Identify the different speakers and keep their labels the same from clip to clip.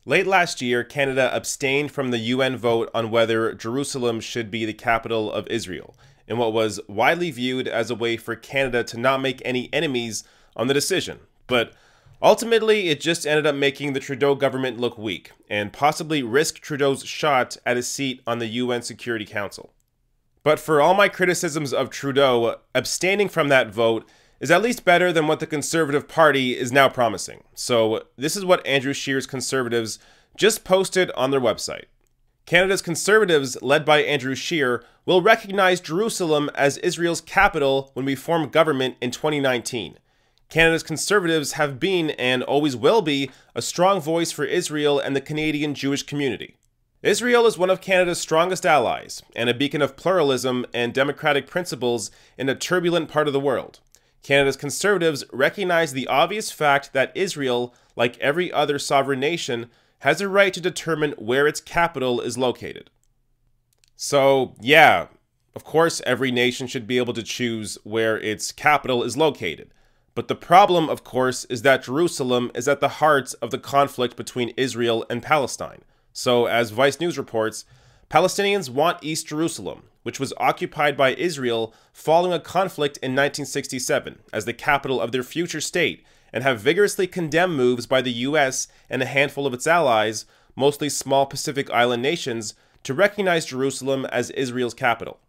Speaker 1: Late last year, Canada abstained from the UN vote on whether Jerusalem should be the capital of Israel, in what was widely viewed as a way for Canada to not make any enemies on the decision. But ultimately, it just ended up making the Trudeau government look weak, and possibly risk Trudeau's shot at a seat on the UN Security Council. But for all my criticisms of Trudeau, abstaining from that vote is at least better than what the Conservative Party is now promising. So this is what Andrew Scheer's Conservatives just posted on their website. Canada's Conservatives, led by Andrew Scheer, will recognize Jerusalem as Israel's capital when we form government in 2019. Canada's Conservatives have been, and always will be, a strong voice for Israel and the Canadian Jewish community. Israel is one of Canada's strongest allies, and a beacon of pluralism and democratic principles in a turbulent part of the world. Canada's Conservatives recognize the obvious fact that Israel, like every other sovereign nation, has a right to determine where its capital is located. So, yeah, of course every nation should be able to choose where its capital is located. But the problem, of course, is that Jerusalem is at the heart of the conflict between Israel and Palestine. So, as Vice News reports, Palestinians want East Jerusalem, which was occupied by Israel following a conflict in 1967, as the capital of their future state, and have vigorously condemned moves by the US and a handful of its allies, mostly small Pacific Island nations, to recognize Jerusalem as Israel's capital.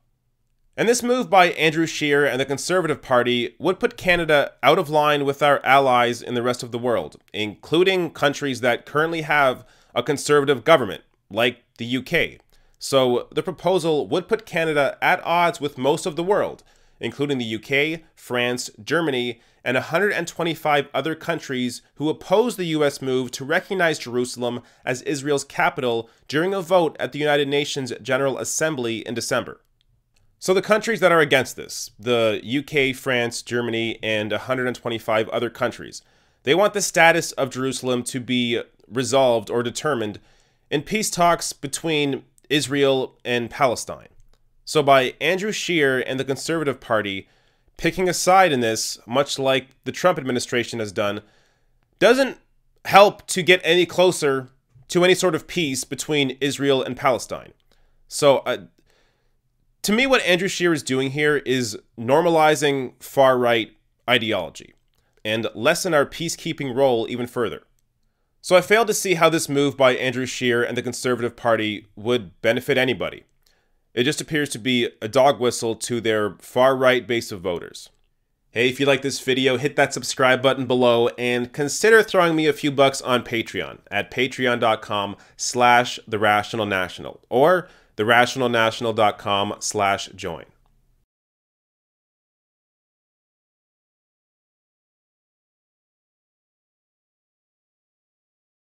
Speaker 1: And this move by Andrew Scheer and the Conservative Party would put Canada out of line with our allies in the rest of the world, including countries that currently have a conservative government, like the UK. So the proposal would put Canada at odds with most of the world, including the UK, France, Germany, and 125 other countries who opposed the US move to recognize Jerusalem as Israel's capital during a vote at the United Nations General Assembly in December. So the countries that are against this, the UK, France, Germany, and 125 other countries, they want the status of Jerusalem to be resolved or determined in peace talks between Israel and Palestine. So by Andrew Scheer and the Conservative Party picking a side in this, much like the Trump administration has done, doesn't help to get any closer to any sort of peace between Israel and Palestine. So to me, what Andrew Scheer is doing here is normalizing far-right ideology and lessen our peacekeeping role even further. So I failed to see how this move by Andrew Scheer and the Conservative Party would benefit anybody. It just appears to be a dog whistle to their far-right base of voters. Hey, if you like this video, hit that subscribe button below and consider throwing me a few bucks on Patreon at patreon.com/therationalnational or therationalnational.com/join.